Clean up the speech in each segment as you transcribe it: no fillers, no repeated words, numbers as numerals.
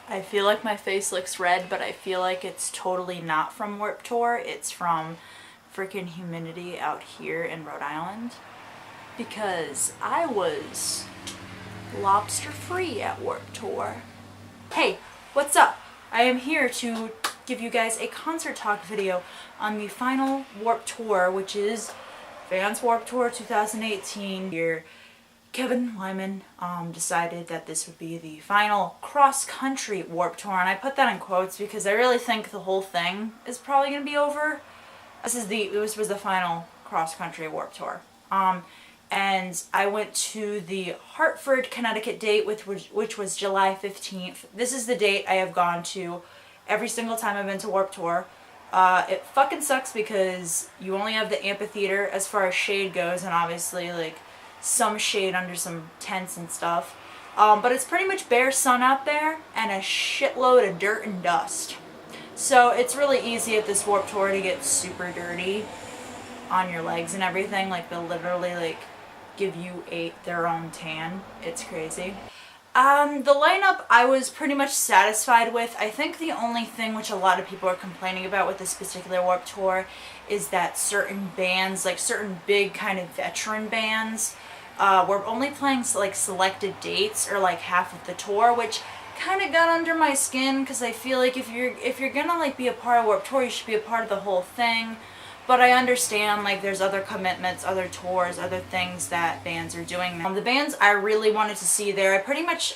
I feel like my face looks red, but I feel like it's totally not from Warped Tour. It's from freaking humidity out here in Rhode Island. Because I was lobster free at Warped Tour. Hey, what's up? I am here to give you guys a concert talk video on the final Warped Tour, which is Vans Warped Tour 2018. Here, Kevin Lyman decided that this would be the final cross-country Warped Tour, and I put that in quotes because I really think the whole thing is probably going to be over. This was the final cross-country Warped Tour. And I went to the Hartford, Connecticut date, which was July 15th. This is the date I have gone to every single time I've been to Warped Tour. It fucking sucks because you only have the amphitheater as far as shade goes, and obviously, like, some shade under some tents and stuff. But it's pretty much bare sun out there and a shitload of dirt and dust. So it's really easy at this Warped Tour to get super dirty on your legs and everything. Like, they'll literally, like, give you their own tan. It's crazy. The lineup I was pretty much satisfied with. I think the only thing which a lot of people are complaining about with this particular Warped Tour is that certain bands, like certain big kind of veteran bands, were only playing like selected dates or like half of the tour, which kind of got under my skin because I feel like if you're gonna like be a part of Warped Tour, you should be a part of the whole thing. But I understand, like, there's other commitments, other tours, other things that bands are doing. The bands I really wanted to see there,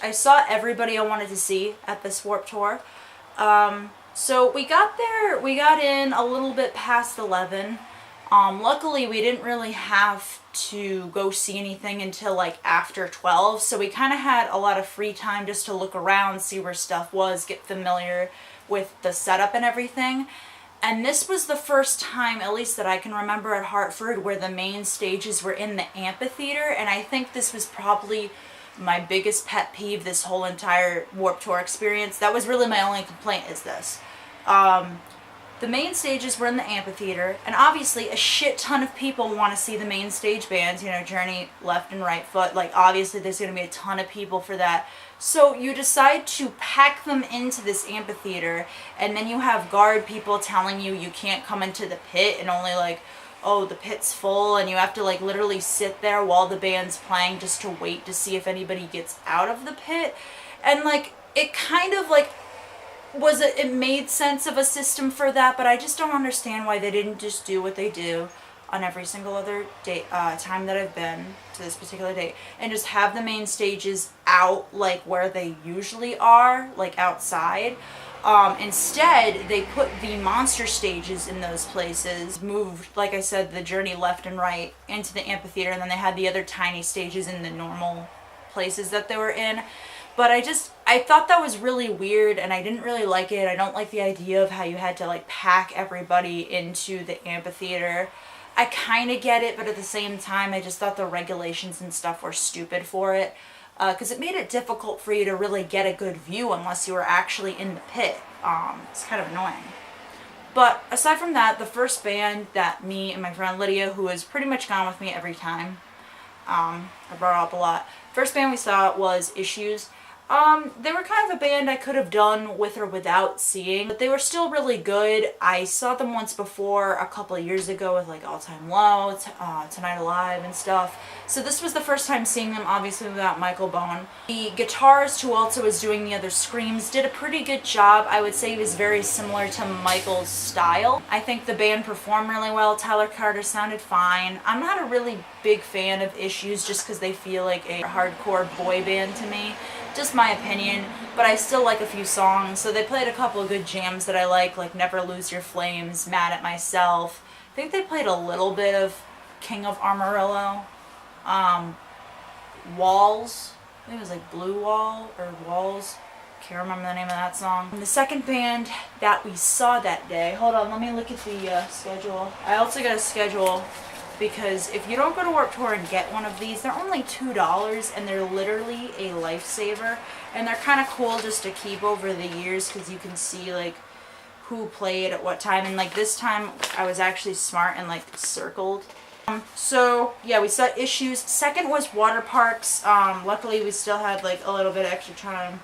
I saw everybody I wanted to see at this Warped Tour. So we got there, we got in a little bit past 11. Luckily, we didn't really have to go see anything until, like, after 12. So we kind of had a lot of free time just to look around, see where stuff was, get familiar with the setup and everything. And this was the first time, at least that I can remember at Hartford, where the main stages were in the amphitheater. And I think this was probably my biggest pet peeve this whole entire Warped Tour experience. That was really my only complaint, is this. The main stages were in the amphitheater, and obviously a shit ton of people want to see the main stage bands, you know, Journey, Left and Right Foot. Like, obviously there's going to be a ton of people for that. So you decide to pack them into this amphitheater, and then you have guard people telling you you can't come into the pit, and only like, oh, the pit's full, and you have to like literally sit there while the band's playing just to wait to see if anybody gets out of the pit. And like, it kind of like it made sense of a system for that, but I just don't understand why they didn't just do what they do on every single other date, time that I've been to this particular date, and just have the main stages out like where they usually are, like outside. Instead, they put the monster stages in those places, moved, like I said, the Journey Left and Right into the amphitheater, and then they had the other tiny stages in the normal places that they were in. But I thought that was really weird, and I didn't really like it. I don't like the idea of how you had to like pack everybody into the amphitheater. I kind of get it, but at the same time, I just thought the regulations and stuff were stupid for it. Because it made it difficult for you to really get a good view unless you were actually in the pit. It's kind of annoying. But aside from that, the first band that me and my friend Lydia, who has pretty much gone with me every time, I brought her up a lot. First band we saw was Issues. They were kind of a band I could have done with or without seeing, but they were still really good. I saw them once before a couple of years ago with like All Time Low, Tonight Alive and stuff. So this was the first time seeing them, obviously without Michael Bone. The guitarist, who also was doing the other screams, did a pretty good job. I would say he was very similar to Michael's style. I think the band performed really well. Tyler Carter sounded fine. I'm not a really big fan of Issues just because they feel like a hardcore boy band to me. Just my opinion, but I still like a few songs. So they played a couple of good jams that I like Never Lose Your Flames, Mad at Myself. I think they played a little bit of King of Amarillo. Walls. I think it was like Blue Wall or Walls. Can't remember the name of that song. And the second band that we saw that day, hold on, let me look at the schedule. I also got a schedule, because if you don't go to Warped Tour and get one of these, they're only $2, and they're literally a lifesaver. And they're kind of cool just to keep over the years, because you can see like who played at what time. And like this time, I was actually smart and like circled. So yeah, we saw Issues. Second was Water Parks. Luckily, we still had like a little bit of extra time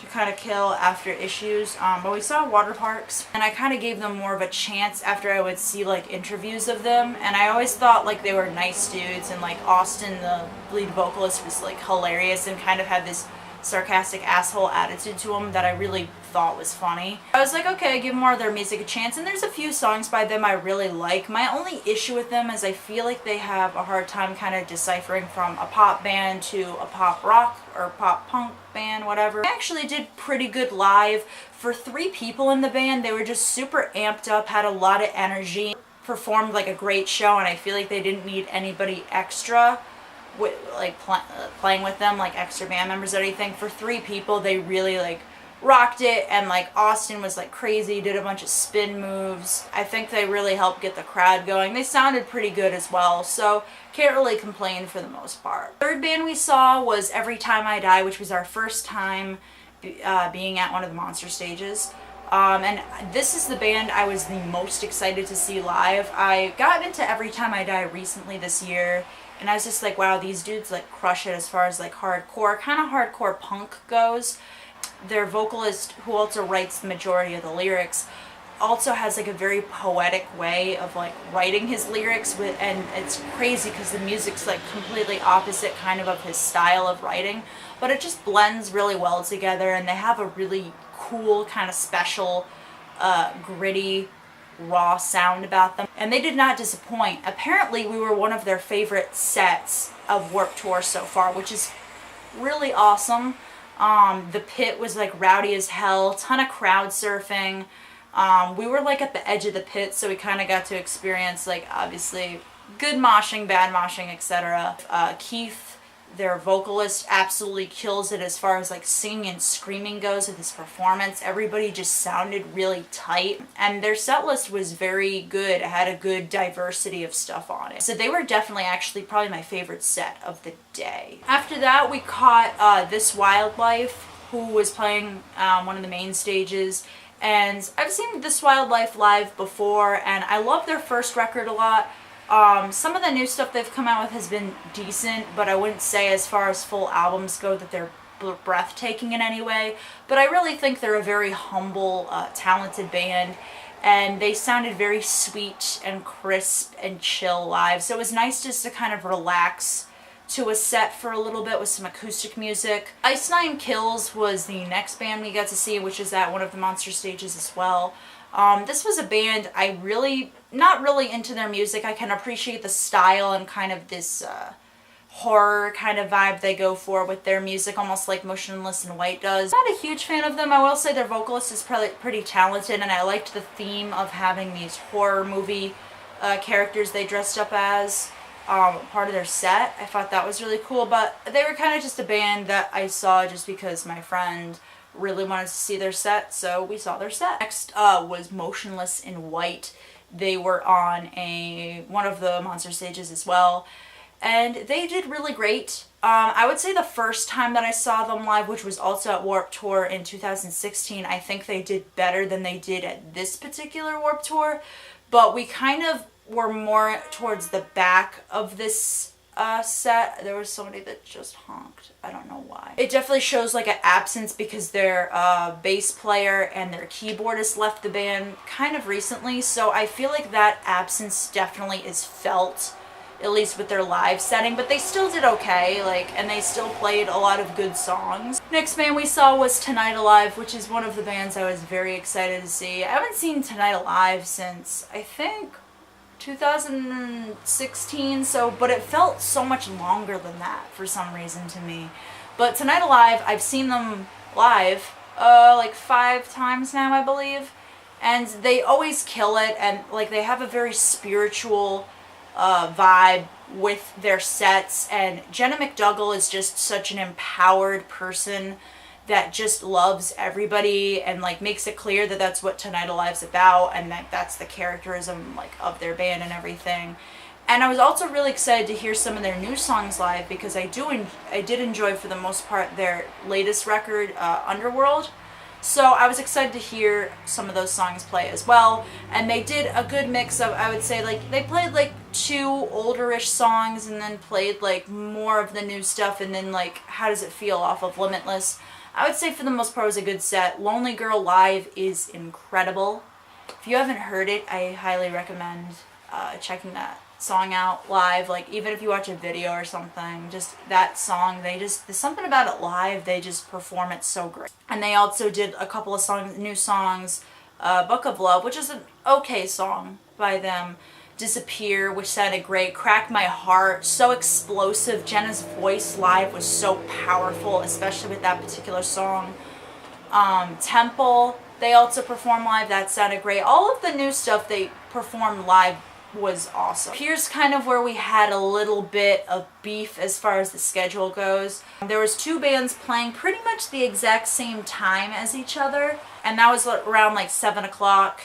to kind of kill after issues, but we saw Water Parks, and I kind of gave them more of a chance after I would see like interviews of them, and I always thought like they were nice dudes, and like Austin, the lead vocalist, was like hilarious and kind of had this sarcastic asshole attitude to him that I really thought was funny. I was like, okay, give more of their music a chance, and there's a few songs by them I really like. My only issue with them is I feel like they have a hard time kind of deciphering from a pop band to a pop rock or pop punk band, whatever. They actually did pretty good live. For 3 people in the band, they were just super amped up, had a lot of energy, performed like a great show, and I feel like they didn't need anybody extra with like playing with them, like extra band members or anything. For 3 people, they really like rocked it, and like Austin was like crazy, did a bunch of spin moves. I think they really helped get the crowd going. They sounded pretty good as well, so can't really complain for the most part. Third band we saw was Every Time I Die, which was our first time being at one of the Monster stages. And this is the band I was the most excited to see live. I got into Every Time I Die recently this year, and I was just like, wow, these dudes like crush it as far as like hardcore, kind of hardcore punk goes. Their vocalist, who also writes the majority of the lyrics, also has like a very poetic way of like writing his lyrics and it's crazy because the music's like completely opposite kind of his style of writing, but it just blends really well together, and they have a really cool kind of special gritty raw sound about them, and they did not disappoint. Apparently we were one of their favorite sets of Warped Tour so far, which is really awesome. The pit was like rowdy as hell, ton of crowd surfing. We were like at the edge of the pit, so we kind of got to experience like obviously good moshing, bad moshing, etc. Keith, their vocalist, absolutely kills it as far as like singing and screaming goes with his performance. Everybody just sounded really tight, and their set list was very good. It had a good diversity of stuff on it, so they were definitely actually probably my favorite set of the day. After that, we caught This Wildlife, who was playing one of the main stages, and I've seen This Wildlife live before, and I love their first record a lot. Some of the new stuff they've come out with has been decent, but I wouldn't say as far as full albums go that they're breathtaking in any way. But I really think they're a very humble, talented band, and they sounded very sweet and crisp and chill live. So it was nice just to kind of relax to a set for a little bit with some acoustic music. Ice Nine Kills was the next band we got to see, which is at one of the Monster stages as well. This was a band not really into their music. I can appreciate the style and kind of this horror kind of vibe they go for with their music, almost like Motionless in White does. I'm not a huge fan of them. I will say their vocalist is probably pretty talented, and I liked the theme of having these horror movie characters they dressed up as part of their set. I thought that was really cool, but they were kind of just a band that I saw just because my friend really wanted to see their set, so we saw their set. Next was Motionless in White. They were on one of the Monster stages as well, and they did really great. I would say the first time that I saw them live, which was also at Warped Tour in 2016, I think they did better than they did at this particular Warped Tour, but we kind of were more towards the back of this set. There was somebody that just honked. I don't know why. It definitely shows like an absence because their bass player and their keyboardist left the band kind of recently, so I feel like that absence definitely is felt, at least with their live setting, but they still did okay, like, and they still played a lot of good songs. Next band we saw was Tonight Alive, which is one of the bands I was very excited to see. I haven't seen Tonight Alive since, I think, 2016, but it felt so much longer than that for some reason to me. But Tonight Alive, I've seen them live like 5 times now, I believe, and they always kill it, and like they have a very spiritual vibe with their sets, and Jenna McDougall is just such an empowered person that just loves everybody and like makes it clear that that's what Tonight Alive's about, and that's the characterism like of their band and everything. And I was also really excited to hear some of their new songs live because I did enjoy for the most part their latest record, Underworld. So I was excited to hear some of those songs play as well, and they did a good mix of, I would say, like they played like 2 older-ish songs and then played like more of the new stuff, and then like How Does It Feel off of Limitless. I would say for the most part it was a good set. Lonely Girl live is incredible. If you haven't heard it, I highly recommend checking that song out live. Like, even if you watch a video or something, just that song, there's something about it live, they just perform it so great. And they also did a couple of new songs, Book of Love, which is an okay song by them, Disappear, which sounded great, Crack My Heart, so explosive. Jenna's voice live was so powerful, especially with that particular song. Temple, they also performed live, that sounded great. All of the new stuff they performed live was awesome. Here's kind of where we had a little bit of beef as far as the schedule goes. There was two bands playing pretty much the exact same time as each other, and that was around like 7 o'clock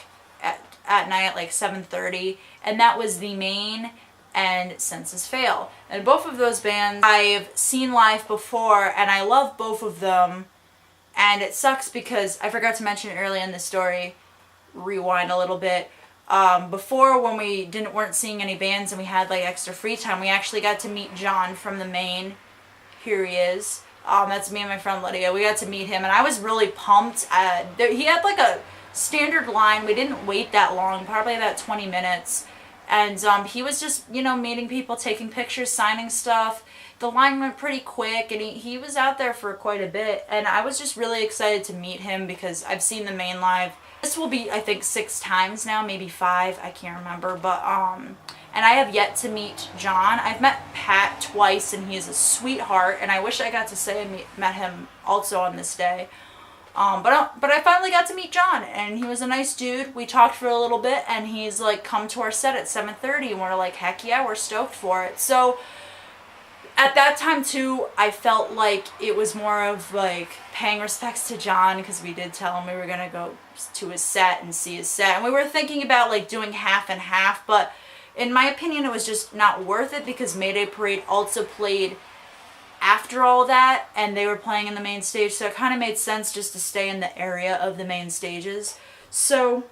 at night, like 7:30, and that was The Main and Senses Fail. And both of those bands I've seen live before, and I love both of them. And it sucks because I forgot to mention earlier in the story, rewind a little bit. Before, when we weren't seeing any bands and we had like extra free time, we actually got to meet John from The Main. Here he is. That's me and my friend Lydia. We got to meet him, and I was really pumped. He had like a standard line. We didn't wait that long, probably about 20 minutes. And he was just, meeting people, taking pictures, signing stuff. The line went pretty quick, and he was out there for quite a bit. And I was just really excited to meet him because I've seen The Main live. This will be, I think, 6 times now, maybe 5, I can't remember. But, and I have yet to meet John. I've met Pat twice, and he is a sweetheart. And I wish I got to say I met him also on this day. But I finally got to meet John, and he was a nice dude. We talked for a little bit, and he's like, come to our set at 7:30, and we're like, heck yeah, we're stoked for it. So at that time too, I felt like it was more of like paying respects to John, because we did tell him we were gonna go to his set and see his set, and we were thinking about like doing half and half, but in my opinion it was just not worth it, because Mayday Parade also played after all that, and they were playing in the main stage, so it kind of made sense just to stay in the area of the main stages. So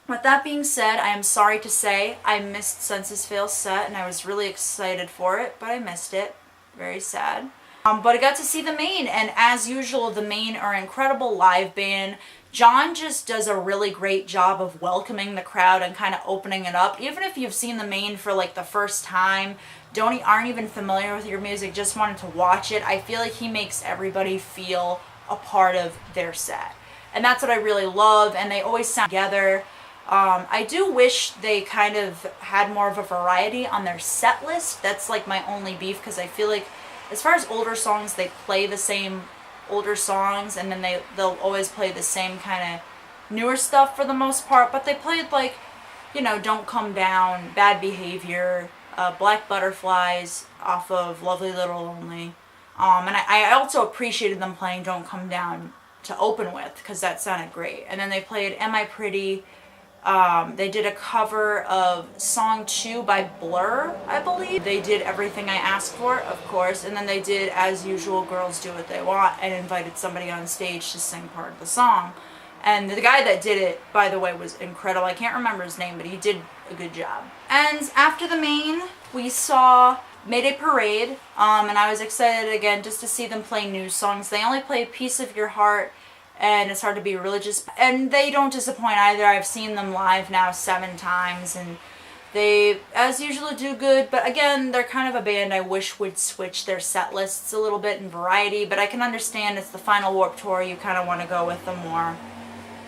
with that being said, I am sorry to say I missed Senses Fail's set, and I was really excited for it, but I missed it. Very sad. But I got to see The Main, and as usual, The Main are an incredible live band. John just does a really great job of welcoming the crowd and kind of opening it up. Even if you've seen The Main for like the first time, aren't even familiar with your music, just wanted to watch it, I feel like he makes everybody feel a part of their set. And that's what I really love, and they always sound together. I do wish they kind of had more of a variety on their set list. That's like my only beef, because I feel like as far as older songs, they play the same older songs, and then they'll always play the same kind of newer stuff for the most part. But they played like, Don't Come Down, Bad Behavior, Black Butterflies off of Lovely Little Lonely. And I also appreciated them playing Don't Come Down to open with, because that sounded great. And then they played Am I Pretty? They did a cover of Song 2 by Blur, I believe. They did Everything I Asked For, of course. And then they did As Usual, Girls Do What They Want, and invited somebody on stage to sing part of the song. And the guy that did it, by the way, was incredible. I can't remember his name, but he did a good job. And after The Main, we saw Mayday Parade, and I was excited again just to see them play new songs. They only play Piece of Your Heart and It's Hard to Be Religious, and they don't disappoint either. I've seen them live now 7 times, and they, as usual, do good. But again, they're kind of a band I wish would switch their set lists a little bit in variety, but I can understand it's the final Warped Tour. You kind of want to go with the more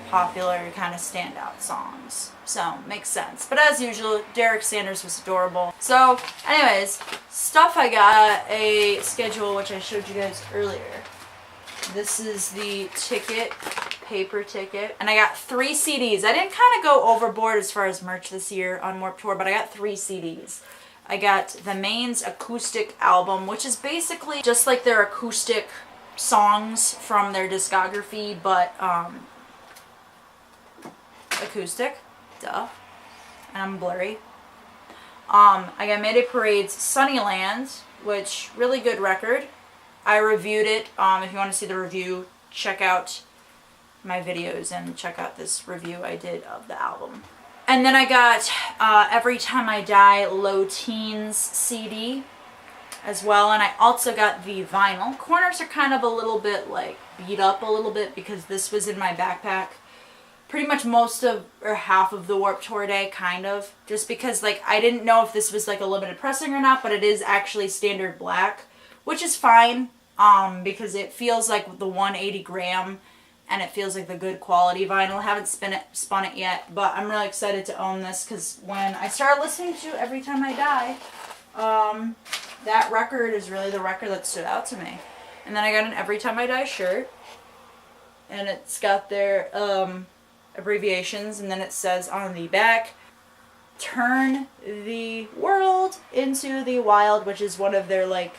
popular kind of standout songs, so makes sense. But as usual, Derek Sanders was adorable. So anyways, stuff I got, a schedule which I showed you guys earlier. This is the ticket, paper ticket, and I got 3 CDs. I didn't kind of go overboard as far as merch this year on Warped Tour, but I got 3 CDs. I got The Main's acoustic album, which is basically just like their acoustic songs from their discography, but acoustic, duh, and I'm blurry. I got Mayday Parade's Sunnyland, which, really good record. I reviewed it. If you want to see the review, check out my videos and check out this review I did of the album. And then I got Every Time I Die Low Teens CD as well, and I also got the vinyl. Corners are kind of a little bit like beat up a little bit because this was in my backpack pretty much most of, or half of the Warped Tour day, kind of. Just because, like, I didn't know if this was, like, a limited pressing or not, but it is actually standard black, which is fine, because it feels like the 180 gram, and it feels like the good quality vinyl. I haven't spun it yet, but I'm really excited to own this, because when I started listening to Every Time I Die, that record is really the record that stood out to me. And then I got an Every Time I Die shirt, and it's got their, abbreviations, and then it says on the back, "Turn the world into the wild," which is one of their, like,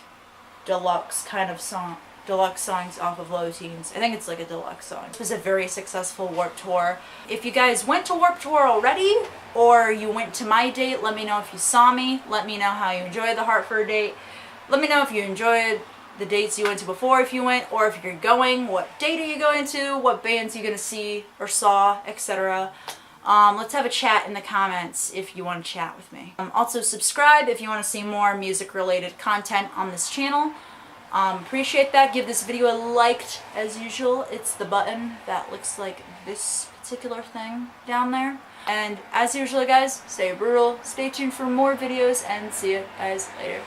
deluxe songs off of Low Teens. I think it's like a deluxe song. It was a very successful Warped Tour. If you guys went to Warped Tour already, or you went to my date, let me know if you saw me. Let me know how you enjoyed the Hartford date. Let me know if you enjoyed the dates you went to before, if you went, or if you're going, what date are you going to, what bands you're going to see or saw, etc. Let's have a chat in the comments if you want to chat with me. Also subscribe if you want to see more music related content on this channel. Appreciate that. Give this video a like as usual. It's the button that looks like this particular thing down there. And as usual guys, stay brutal, stay tuned for more videos, and see you guys later.